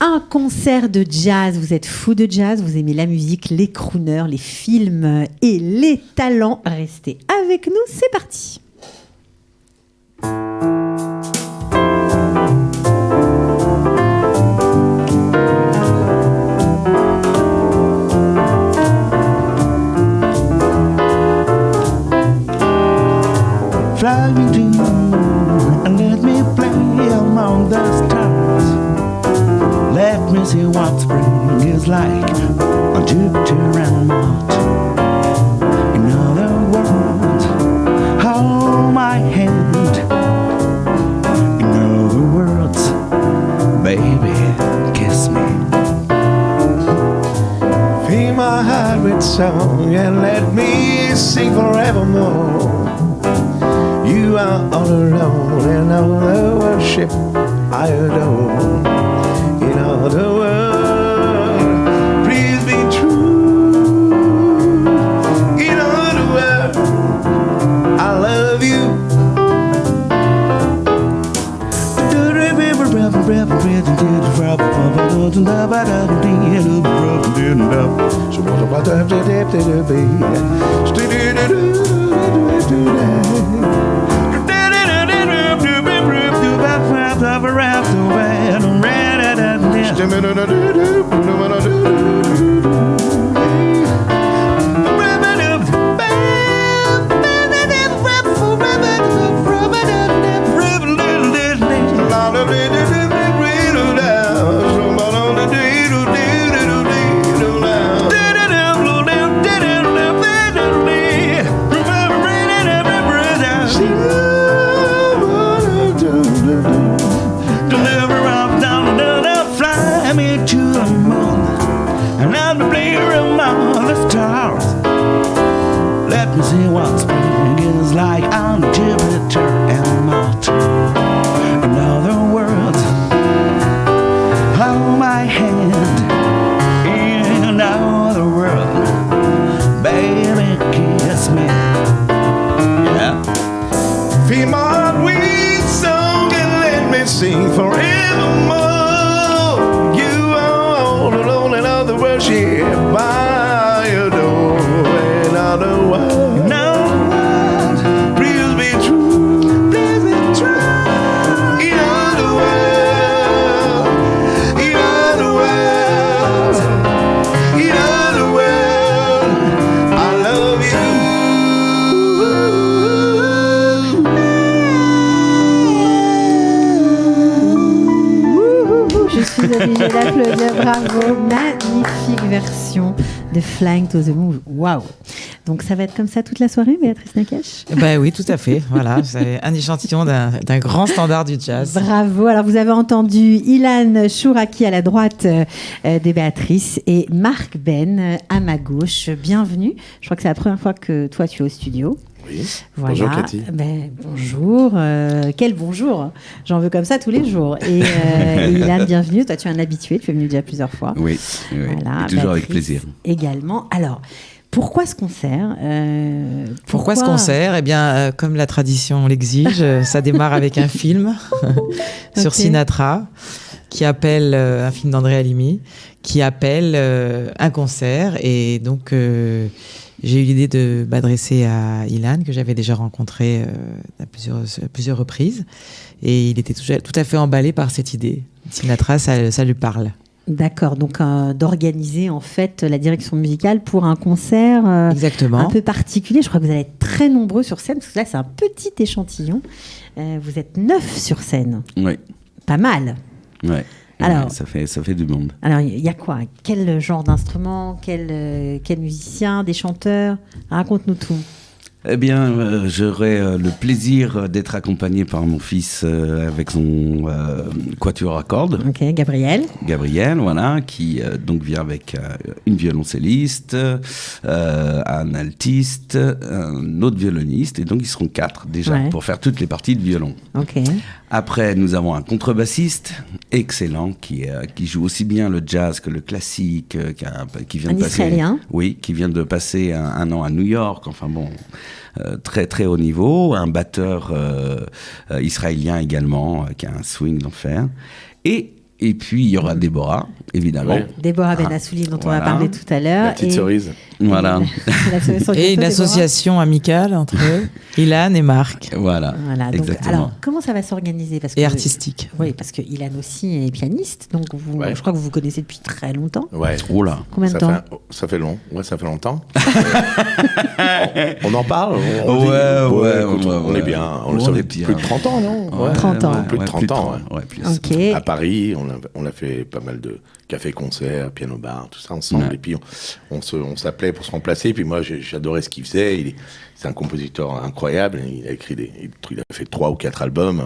Un concert de jazz, vous êtes fou de jazz, vous aimez la musique, les crooners, les films et les talents. Restez avec nous, c'est parti. Fly me to and let me play among the stars. Let me see what spring is like on Jupiter and Mars. In other words, hold my hand. In other words, baby, kiss me. Fill my heart with song and let me sing forevermore. You are all alone and all the worship I adore. In other words, please be true. In other words, I love you. Sing forevermore. You are all alone and all the worship I adore. In other words, please be true. Please be true. In other words, in other words, in other words, I love you. Je suis obligée d'applaudir, bravo, magnifique version de Flying to the Moon. Waouh! Donc ça va être comme ça toute la soirée, Béatrice Nakache? Oui, tout à fait. Voilà, c'est un échantillon d'un grand standard du jazz. Bravo. Alors vous avez entendu Ilan Chouraki à la droite de Béatrice et Marc Ben à ma gauche. Bienvenue. Je crois que c'est la première fois que toi tu es au studio. Oui. Voilà. Bonjour Cathy. Bonjour. Quel bonjour. J'en veux comme ça tous les jours. Et Ilan, bienvenue. Toi, tu es un habitué. Tu es venu déjà plusieurs fois. Oui, Voilà. et toujours avec plaisir. Également. Alors, pourquoi ce concert Pourquoi ce concert? Eh bien, comme la tradition l'exige, ça démarre avec un film sur Sinatra, qui appelle un film d'André Halimi, qui appelle un concert. Et donc, j'ai eu l'idée de m'adresser à Ilan, que j'avais déjà rencontré à plusieurs reprises. Et il était tout à fait emballé par cette idée. Sinatra, ça lui parle. D'accord, donc d'organiser en fait la direction musicale pour un concert Exactement. Un peu particulier. Je crois que vous allez être très nombreux sur scène, parce que là c'est un petit échantillon. Vous êtes 9 sur scène. Oui. Pas mal. Ouais. Alors, ça fait du monde. Alors, il y a quoi? Quel genre d'instrument? Quel musicien? Des chanteurs? Raconte-nous tout. Eh bien, j'aurai le plaisir d'être accompagné par mon fils avec son quatuor à cordes. Ok, Gabriel. Gabriel, voilà, qui donc vient avec une violoncelliste, un altiste, un autre violoniste, et donc ils seront 4 déjà pour faire toutes les parties de violon. Ok. Après, nous avons un contrebassiste excellent qui joue aussi bien le jazz que le classique, qui vient de passer, Israélien. Oui, qui vient de passer un an à New York. Enfin bon, très très haut niveau. Un batteur israélien également qui a un swing d'enfer. Et Et puis, il y aura Déborah, évidemment. Ouais. Déborah Benassouli, dont on va parler tout à l'heure. La petite cerise. Voilà. Et une association amicale entre Ilan et Marc. Voilà. Donc, exactement. alors, comment ça va s'organiser Et artistique. Oui, parce que Ilan aussi est pianiste, donc je crois que vous vous connaissez depuis très longtemps. Ouais. Oh là. Combien de temps? Ça fait long. Ouais, ça fait longtemps. on en parle. On est bien. Ça fait plus de 30 ans, non? Ouais, 30 ans. Plus de 30 ans. Ouais, plus. Ok. À Paris, on a fait pas mal de cafés-concerts, piano-bar, tout ça ensemble. Ouais. Et puis, on s'appelait pour se remplacer. Puis moi, j'adorais ce qu'il faisait. C'est un compositeur incroyable. Il a écrit il a fait 3 ou 4 albums.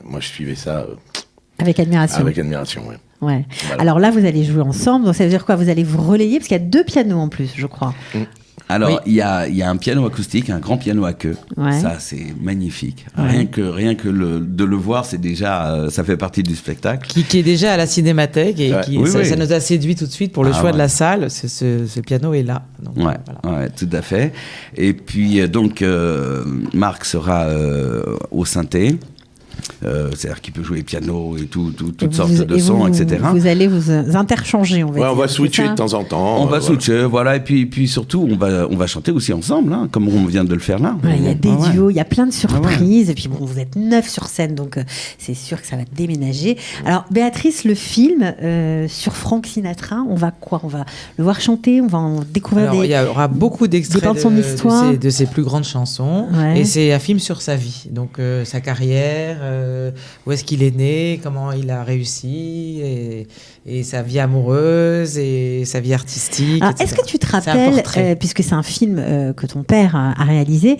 Moi, je suivais ça Avec admiration. avec admiration, ouais. Ouais. Voilà. Alors là, vous allez jouer ensemble. Donc ça veut dire quoi? Vous allez vous relayer parce qu'il y a 2 pianos en plus, je crois. Alors, il y a un piano acoustique, un grand piano à queue. Ouais. Ça, c'est magnifique. Ouais. Rien que de le voir, c'est déjà, ça fait partie du spectacle. Qui est déjà à la Cinémathèque et Ouais. ça nous a séduit tout de suite pour le choix de la salle. Ce piano est là. Donc, Ouais, voilà. ouais, tout à fait. Et puis, donc, Marc sera au synthé. C'est-à-dire qu'il peut jouer piano et toutes sortes de sons, etc. Vous allez vous interchanger, on va Ouais, dire. on va c'est switcher ça de temps en temps. On va voilà. switcher, voilà. Et puis surtout, on va chanter aussi ensemble, hein, comme on vient de le faire là. Ouais, il y a des Ah ouais. duos, il y a plein de surprises. Et puis bon, vous êtes 9 sur scène, donc c'est sûr que ça va déménager. Alors, Béatrice, le film sur Frank Sinatra, on va quoi? On va le voir chanter, on va en découvrir Alors, il y aura beaucoup d'extraits des bandes son histoire. de ses plus grandes chansons. Ouais. Et c'est un film sur sa vie. Donc, sa carrière, où est-ce qu'il est né, comment il a réussi, et sa vie amoureuse, et sa vie artistique. Alors, etc. est-ce que tu te C'est un rappelles, portrait. puisque c'est un film que ton père a réalisé,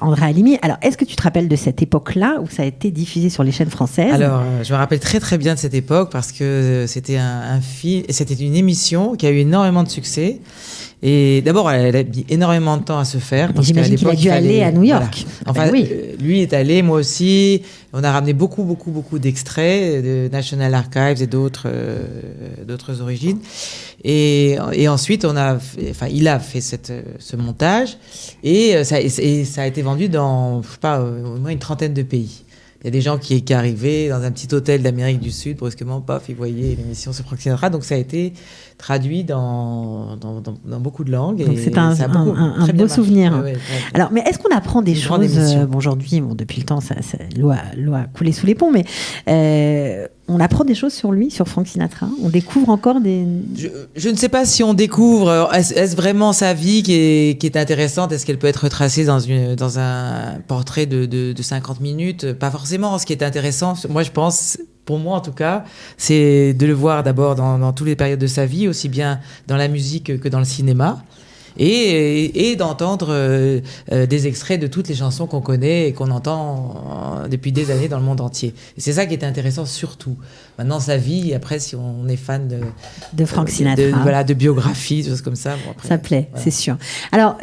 André Halimi, alors est-ce que tu te rappelles de cette époque-là où ça a été diffusé sur les chaînes françaises? Alors, je me rappelle très très bien de cette époque parce que c'était un film, c'était une émission qui a eu énormément de succès. Et d'abord, elle a mis énormément de temps à se faire. parce qu'à J'imagine qu'il a l'époque, dû il fallait- aller à New York. Voilà. Enfin, Ben oui. lui est allé, moi aussi. On a ramené beaucoup d'extraits de National Archives et d'autres origines. Et ensuite, il a fait ce montage et ça a été vendu dans, je sais pas, au moins une trentaine de pays. Il y a des gens qui arrivaient dans un petit hôtel d'Amérique du Sud, brusquement, paf, ils voyaient l'émission sur Frank Sinatra. Donc ça a été traduit dans beaucoup de langues. Donc et c'est un ça a beau très bien marché. souvenir. Ouais, ouais. Alors, mais est-ce qu'on apprend des Une grande choses émission. aujourd'hui, depuis le temps, l'eau a coulé sous les ponts, mais on apprend des choses sur lui, sur Frank Sinatra. On découvre encore des. Je ne sais pas si on découvre, est-ce vraiment sa vie qui est intéressante? Est-ce qu'elle peut être retracée dans un portrait de 50 minutes? Pas forcément. Ce qui est intéressant, moi je pense, pour moi en tout cas, c'est de le voir d'abord dans toutes les périodes de sa vie, aussi bien dans la musique que dans le cinéma. Et d'entendre des extraits de toutes les chansons qu'on connaît et qu'on entend depuis des années dans le monde entier. Et c'est ça qui est intéressant surtout. Maintenant, sa vie, après, si on est fan de Frank Sinatra. De biographie, des choses comme ça. Bon, après, ça plaît, voilà. c'est sûr. Alors,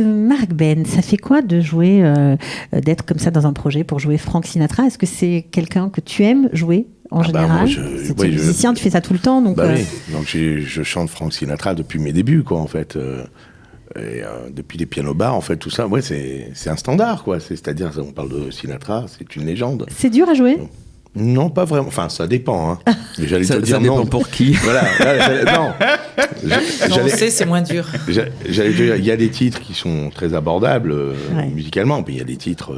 Marc Ben, ça fait quoi de jouer, d'être comme ça dans un projet pour jouer Frank Sinatra? Est-ce que c'est quelqu'un que tu aimes jouer en général? moi, Tu es musicien, tu fais ça tout le temps, donc. Oui, donc je chante Frank Sinatra depuis mes débuts, quoi, en fait. Depuis les pianos-bars, en fait, tout ça, ouais, c'est un standard, quoi. C'est-à-dire, on parle de Sinatra, c'est une légende. C'est dur à jouer? Non, pas vraiment. Enfin, ça dépend. Hein. Mais j'allais Ça te dire dépend non. pour qui. Voilà. Non. On sait, c'est moins dur. J'allais dire, il y a des titres qui sont très abordables Ouais. musicalement, puis il y a des titres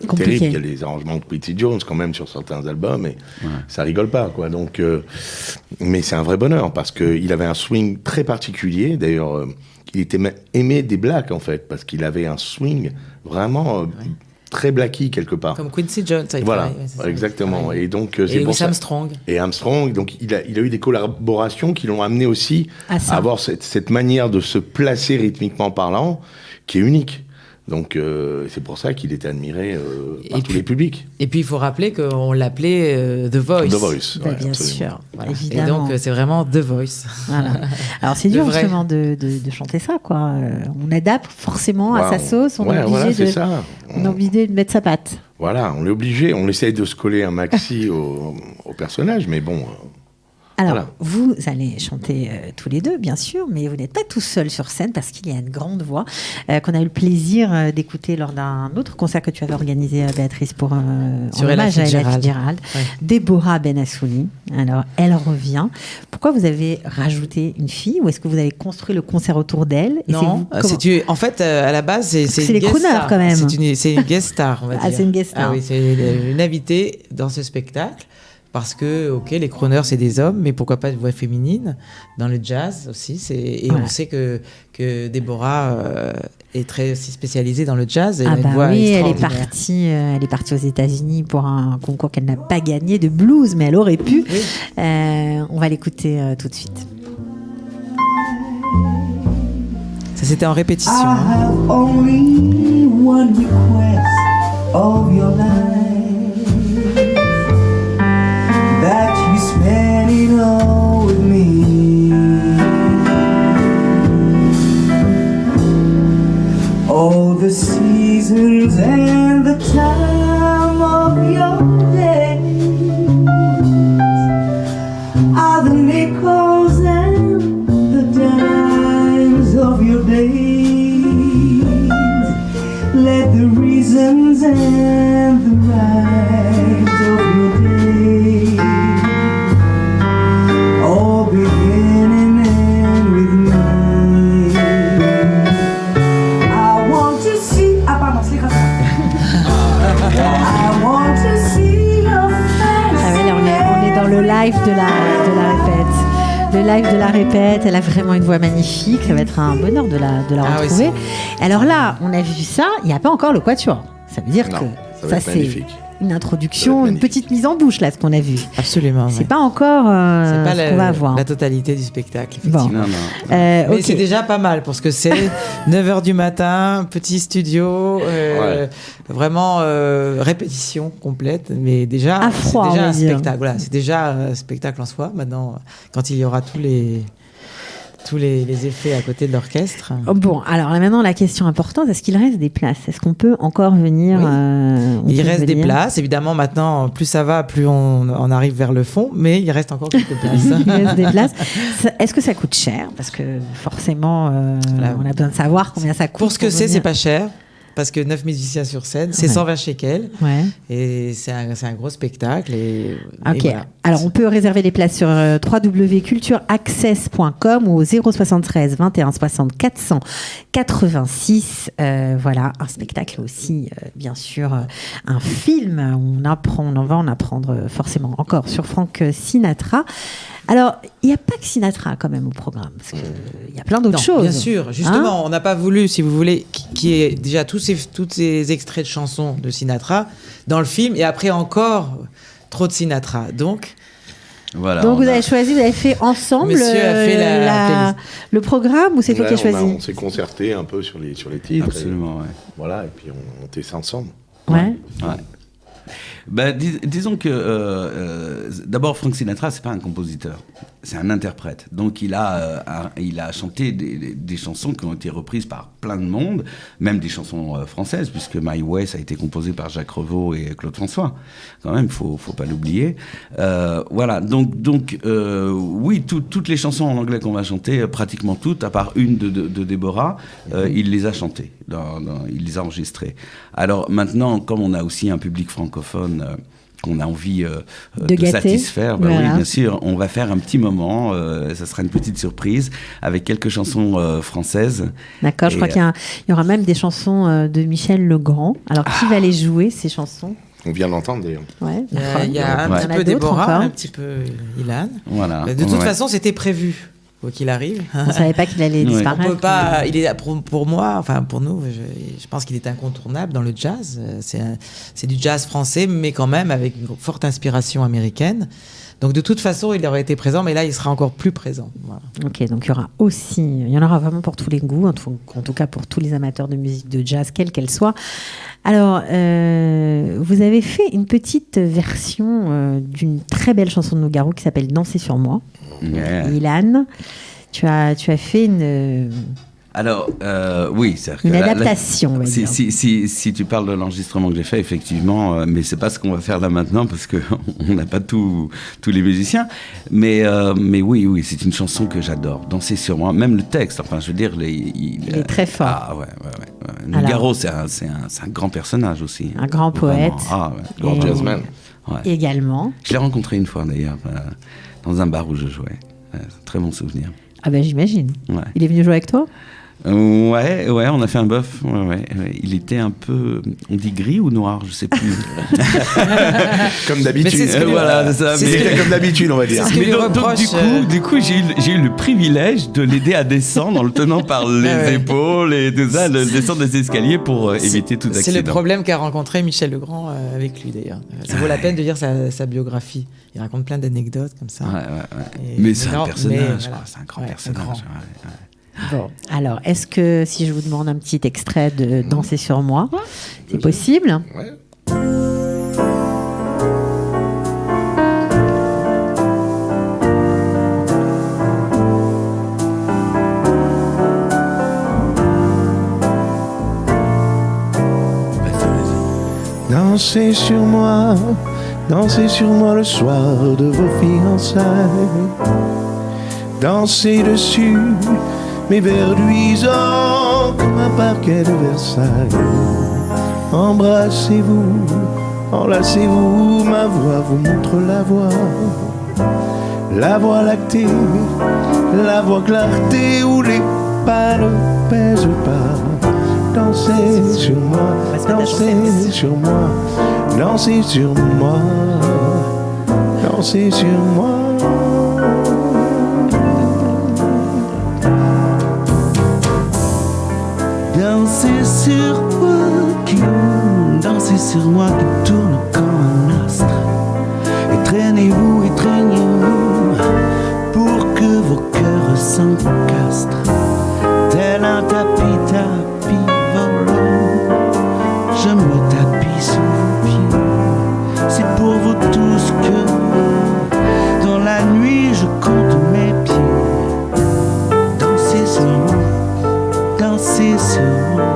Compliqués. terribles. Il y a les arrangements de Quincy Jones quand même sur certains albums, et ça rigole pas, quoi. Donc, mais c'est un vrai bonheur parce qu'il avait un swing très particulier. D'ailleurs, il était aimé des blacks en fait parce qu'il avait un swing vraiment très blacky quelque part. Comme Quincy Jones. Voilà, c'est ça. exactement. Ouais. Et donc c'est Et pour Louis ça. Armstrong. Et Armstrong, donc il a eu des collaborations qui l'ont amené aussi À ça. à avoir cette manière de se placer rythmiquement parlant qui est unique. Donc c'est pour ça qu'il était admiré par tous les publics. Et puis il faut rappeler qu'on l'appelait The Voice. The Voice, Bah, ouais, bien absolument. sûr, Voilà. Et évidemment. donc c'est vraiment The Voice. Voilà. Alors c'est Le dur vrai. justement de chanter ça, quoi. On adapte forcément à sa sauce, on est obligé voilà, c'est de. ça. On est obligé de mettre sa patte. Voilà, on est obligé, on essaye de se coller un maxi au personnage, mais bon, Alors, vous allez chanter tous les deux, bien sûr, mais vous n'êtes pas tout seul sur scène parce qu'il y a une grande voix qu'on a eu le plaisir d'écouter lors d'un autre concert que tu avais organisé, Béatrice, pour en hommage à Ella Fitzgerald. Ouais. Déborah Benassouni. Alors, elle revient. Pourquoi vous avez rajouté une fille ou est-ce que vous avez construit le concert autour d'elle? Non, en fait, à la base, c'est les crooners quand même. C'est une guest star, on va dire. Ah, c'est une guest star. Ah oui, c'est une invitée dans ce spectacle. Parce que, ok, les crooners, c'est des hommes, mais pourquoi pas une voix féminine dans le jazz aussi. On sait que Déborah est très aussi spécialisée dans le jazz. Elle a une voix extraordinaire. Elle est partie aux États-Unis pour un concours qu'elle n'a pas gagné de blues, mais elle aurait pu. Oui. On va l'écouter tout de suite. Ça, c'était en répétition. I have only one request of your life. That you spend it all with me. All the seasons and the time of your days are the nickels and the dimes of your days. Let the reasons and the rhymes of your days all begin and end with me. I want to see. Ah pardon, c'est comme ça. I want to see your face. Ah ouais, là, on est dans le live de la répète. Le live de la répète, elle a vraiment une voix magnifique. Ça va être un bonheur de la retrouver. Oui, alors là, on a vu ça. Il n'y a pas encore le quatuor. Ça veut dire que ça c'est une introduction, une petite mise en bouche là, ce qu'on a vu. Absolument. C'est pas encore ce qu'on va voir. La totalité du spectacle, effectivement. Bon. Mais c'est déjà pas mal parce que c'est 9h du matin, petit studio, vraiment répétition complète, mais déjà à froid, c'est déjà un spectacle. Voilà, c'est déjà un spectacle en soi. Maintenant, quand il y aura tous les effets à côté de l'orchestre. Bon, alors là maintenant la question importante, est-ce qu'il reste des places? Est-ce qu'on peut encore venir? Il reste des places, évidemment maintenant plus ça va, plus on arrive vers le fond, mais il reste encore quelques places. Il reste des places. Est-ce que ça coûte cher? Parce que forcément on a besoin de savoir combien ça coûte. Pour ce que c'est pas cher. Parce que 9 musiciens sur scène, c'est 120 shekels. Ouais. Et c'est un gros spectacle. Et voilà. Alors, on peut réserver les places sur www.cultureaccess.com ou au 073 21 60 486. Voilà, un spectacle aussi, bien sûr, un film. On va en apprendre forcément encore sur Frank Sinatra. Alors, il n'y a pas que Sinatra quand même au programme, parce qu'il y a plein d'autres choses. Bien sûr, justement, on n'a pas voulu, si vous voulez, qu'il y ait déjà tous ces extraits de chansons de Sinatra dans le film, et après encore trop de Sinatra. Donc vous avez choisi, vous avez fait ensemble le programme, ou c'est toi qui as choisi? On s'est concerté un peu sur les titres. Absolument, ouais. Voilà, et puis on montait ça ensemble. Ouais. Disons que d'abord Frank Sinatra, c'est pas un compositeur, c'est un interprète. Donc il a chanté des chansons qui ont été reprises par plein de monde, même des chansons françaises, puisque My Way ça a été composé par Jacques Revaux et Claude François. Quand même, faut pas l'oublier. Voilà. Donc oui, toutes les chansons en anglais qu'on va chanter, pratiquement toutes, à part une de Déborah, il les a chantées, il les a enregistrées. Alors maintenant, comme on a aussi un public francophone qu'on a envie de satisfaire, oui, bien sûr, on va faire un petit moment, ça sera une petite surprise, avec quelques chansons françaises. D'accord, je crois qu'il y aura même des chansons de Michel Legrand. Alors, qui va les jouer, ces chansons? On vient d'entendre d'ailleurs. Ouais, il y a un petit peu Déborah, un petit peu Ilan. Voilà. De toute façon, c'était prévu. Quoi qu'il arrive. On ne savait pas qu'il allait disparaître. On peut pas, il est, pour moi, enfin pour nous, je pense qu'il est incontournable dans le jazz. C'est du jazz français, mais quand même avec une forte inspiration américaine. Donc de toute façon, il aurait été présent, mais là, il sera encore plus présent. Voilà. Ok, donc il y en aura vraiment pour tous les goûts, en tout cas pour tous les amateurs de musique de jazz, quelle qu'elle soit. Alors, vous avez fait une petite version d'une très belle chanson de Nougaro qui s'appelle Danser sur moi. Yeah. Ilan, tu as fait Alors, oui, c'est-à-dire que Une adaptation, on va dire. si tu parles de l'enregistrement que j'ai fait, effectivement, mais c'est pas ce qu'on va faire là maintenant parce que on n'a pas tous les musiciens. Mais oui, c'est une chanson que j'adore. Danser sur moi, même le texte. Enfin, je veux dire, il est très fort. Ah ouais. Nougaro, c'est un grand personnage aussi. Un grand poète. Ah ouais. Grand jazzman. Ouais. Également. Je l'ai rencontré une fois d'ailleurs, dans un bar où je jouais. Très bon souvenir. Ah ben j'imagine. Ouais. Il est venu jouer avec toi? Ouais, on a fait un bœuf. Ouais. Il était un peu, on dit gris ou noir, je sais plus. Comme d'habitude. Mais c'est ce que voilà, c'est ça. C'était comme d'habitude, on va dire. C'est ce que Mais lui donc, reproche, du coup, j'ai eu le privilège de l'aider à descendre en le tenant par les épaules et tout ça, de descendre des escaliers pour éviter tout accident. C'est le problème qu'a rencontré Michel Legrand avec lui d'ailleurs. Ça vaut la peine de lire sa biographie. Il raconte plein d'anecdotes comme ça. Ouais. Mais c'est un personnage, quoi. C'est un grand personnage. Ouais. Bon, alors, est-ce que si je vous demande un petit extrait de Danser sur moi, c'est possible? Ouais. Dansez sur moi le soir de vos fiançailles. Dansez dessus, mes verluisants comme un parquet de Versailles. Embrassez-vous, enlacez-vous, ma voix vous montre la voie lactée, la voie clarté où les pas ne pèsent pas. Dansez sur moi, dansez sur moi, dansez sur moi, dansez sur moi. Dansez sur moi qui tourne comme un astre. Étreignez-vous pour que vos cœurs s'encastrent. Tel un tapis volant, je me tapis sous vos pieds. C'est pour vous tous que dans la nuit je compte mes pieds. Dansez sur moi, dansez sur moi.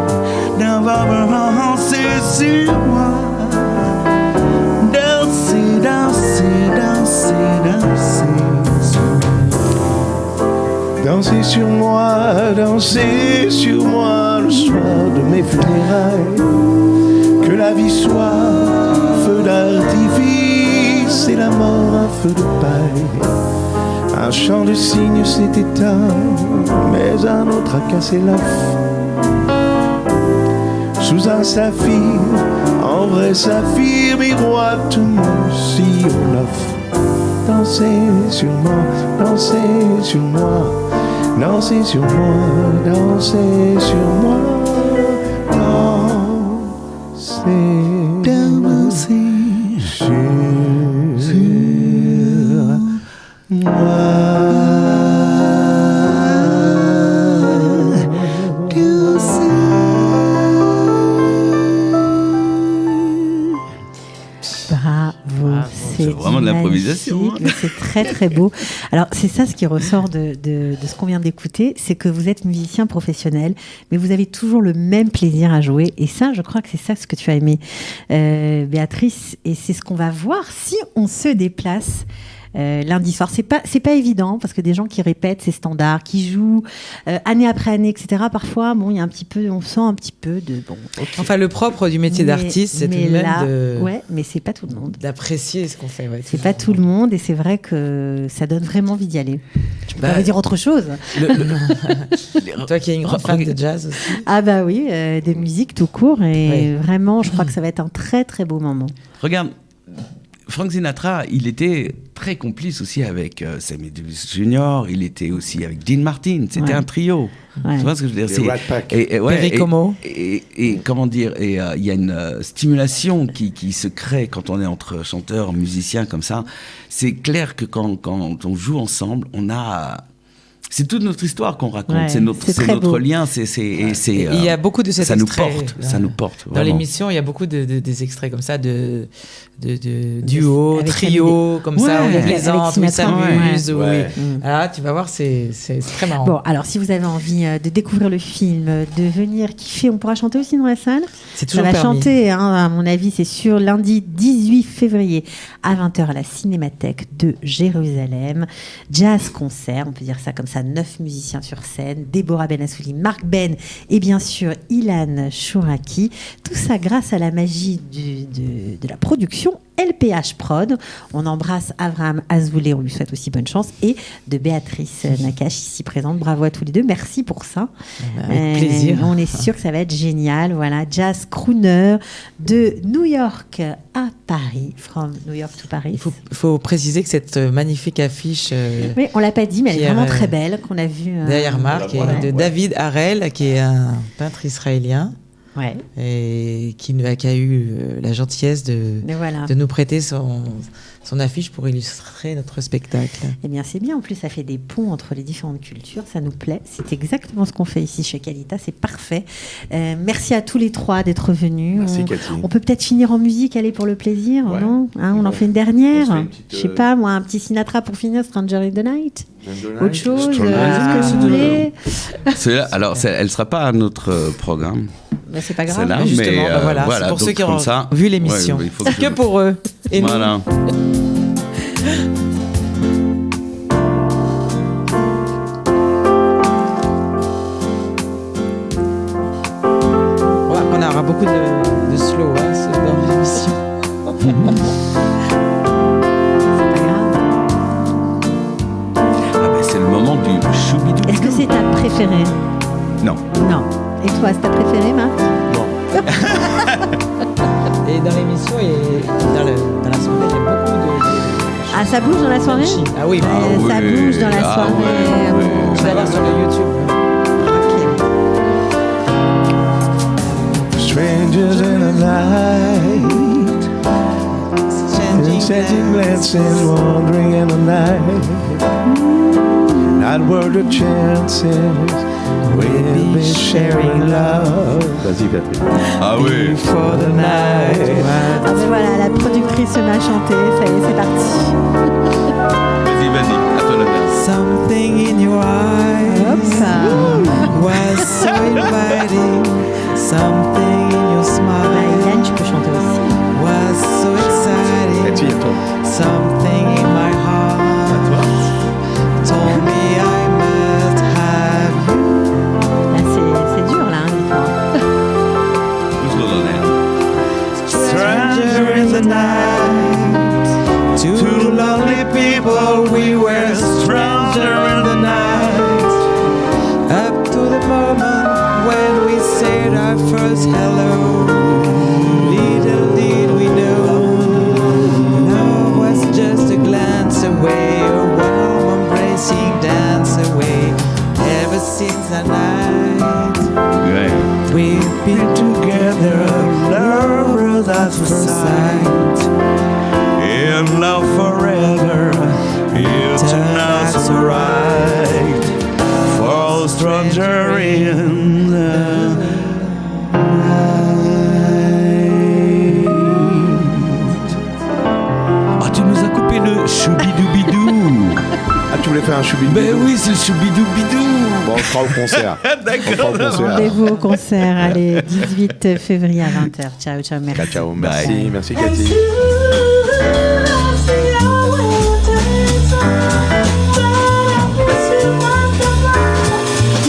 Dansez sur moi. Dansez, dansez, dansez, dansez sur moi. Dansez sur moi, dansez sur moi le soir de mes funérailles. Que la vie soit feu d'artifice et la mort un feu de paille. Un chant de cygne s'est éteint, mais un autre a cassé l'œuf. Sous un saphir, en vrai saphir, miroitement sillon neuf. Dansez sur moi, dansez sur moi, dansez sur moi, dansez sur moi, dansez sur moi. C'est vraiment de l'improvisation. Mais c'est très très beau. Alors c'est ça ce qui ressort de ce qu'on vient d'écouter, c'est que vous êtes musicien professionnel, mais vous avez toujours le même plaisir à jouer. Et ça, je crois que c'est ça ce que tu as aimé, Béatrice. Et c'est ce qu'on va voir si on se déplace lundi soir. C'est pas évident parce que des gens qui répètent ces standards, qui jouent année après année, etc. Parfois, bon, il y a un petit peu, on sent un petit peu de bon. Okay. Enfin, le propre du métier d'artiste, c'est tout de même ouais, mais c'est pas tout le monde. D'apprécier ce qu'on fait. Ouais, c'est pas tout le monde et c'est vrai que ça donne vraiment envie d'y aller. Tu peux dire autre chose. Toi qui es une grande fan de jazz aussi. Ah bah oui, de musique tout court et vraiment, je crois que ça va être un très très beau moment. Regarde. Frank Sinatra, il était très complice aussi avec Sammy Davis Jr., il était aussi avec Dean Martin, c'était un trio. Ouais. Tu vois ce que je veux dire? Les Rat Pack. Perry Como. Et comment dire, il y a une stimulation qui se crée quand on est entre chanteurs, musiciens comme ça. C'est clair que quand on joue ensemble, on a C'est toute notre histoire qu'on raconte, Ouais, c'est notre lien, Il y a beaucoup de cet extrait. Ça nous porte. Dans vraiment. l'émission, il y a beaucoup des extraits comme ça, de duo, avec trio, comme ça, Ouais. on plaisante, Avec on Sinatra, s'amuse. ouais. Oui. Là, tu vas voir, c'est très marrant. Bon, alors si vous avez envie de découvrir le film, de venir kiffer, on pourra chanter aussi dans la salle. C'est Ça toujours va permis. chanter, hein, à mon avis, c'est sûr, lundi 18 février à 20h à la Cinémathèque de Jérusalem. Jazz concert, on peut dire ça comme ça, 9 musiciens sur scène, Déborah Benassouli, Marc Ben et bien sûr Ilan Chouraki. Tout ça grâce à la magie de la production LPH Prod. On embrasse Avraham Azoulay, on lui souhaite aussi bonne chance, et de Béatrice Nakache ici présente. Bravo à tous les deux, merci pour ça. Avec plaisir. On est sûr que ça va être génial. Voilà, jazz crooner de New York à Paris, from New York to Paris. Il faut préciser que cette magnifique affiche Oui, on l'a pas dit, mais elle Qui est vraiment est, très belle, qu'on a vue. derrière Marc est voilà. de David Harel, qui est un peintre israélien Ouais. et qui a eu la gentillesse Mais voilà. de nous prêter son affiche pour illustrer notre spectacle. Eh bien, c'est bien. En plus, ça fait des ponts entre les différentes cultures. Ça nous plaît. C'est exactement ce qu'on fait ici chez Qualita. C'est parfait. Merci à tous les trois d'être venus. Merci, Cathy. On peut peut-être finir en musique, aller pour le plaisir, Ouais. non hein, on en Ouais. fait une dernière. On se fait une petite, Je sais pas, moi, un petit Sinatra pour finir, Stranger in the Night. Night. Autre chose, Stranger in the ce que Night. vous voulez. Alors, elle ne sera pas à notre programme. Bah, c'est pas grave. Celle-là, Mais justement, mais, voilà, c'est pour donc ceux qui comme auront ça, vu l'émission. ouais, il faut C'est que pour eux. Et nous, Voilà. on aura beaucoup de slow dans l'émission. C'est pas grave. Ah ben, c'est le moment du choubidou. Est-ce que c'est ta préférée? Non. Non. Et toi, c'est ta préférée, Marc? Et dans l'émission et dans la soirée, il y a beaucoup de Ah, ça bouge dans la soirée? Ah oui, bah, Ouais, ça oui. bouge dans la Ah soirée. ouais, ouais. Bon, tu vas voir sur le YouTube. Strangers in the night, exchanging glances, wandering in the night. Not worth the chances, we'll be sharing love Vas-y, Patrick. Ah oui. for the night. Ah ben voilà, la productrice se met à chanter. Ça y est, c'est parti. Vas-y, à toi la merde. Something in your eyes Hop. was so inviting. Something in your Bah, smile Hélène, tu peux chanter aussi. was so exciting. Cathy, et toi? Something in my heart told me I must have you. Là, c'est dur, là, hein, dis-toi. Juste le donner. Stranger in the night, two lonely people, we were stranger in the night. Up to the moment when we said our first hello, little did we know, love was just a glance away, a warm embracing dance away. Ever since that night, Ouais. we've been together, lovers at first sight. In love forever, here tonight's right. For a stranger in the night. Ah, tu nous as coupé le choubidoubidou. Ah, tu voulais faire un choubidou? Ben oui, c'est le choubidoubidou. Bon, on sera au concert. On sera au concert. Rendez-vous au concert, allez, 18 février à 20h. Ciao, ciao, merci. Ciao, ciao. Merci, merci, Cathy.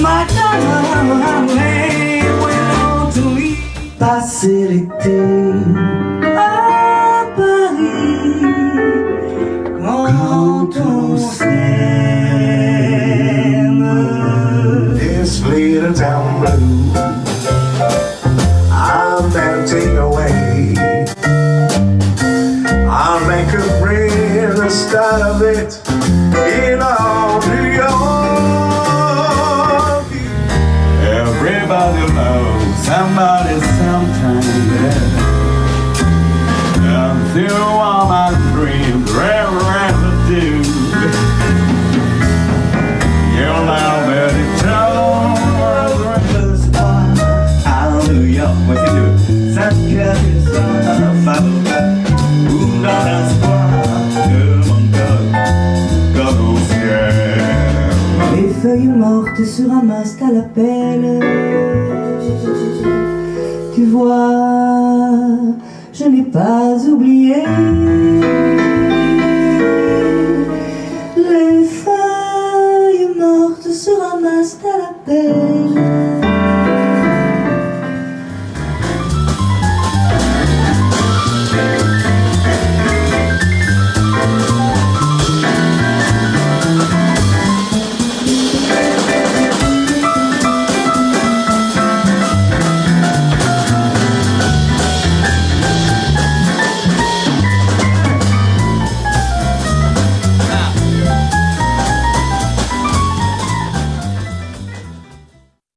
My darling, when to leave facilité à Paris, quand on s'aime. This little town blue, I'm melting away. I'll make feuille morte sur un mast à la pelle. Tu vois, je n'ai pas oublié.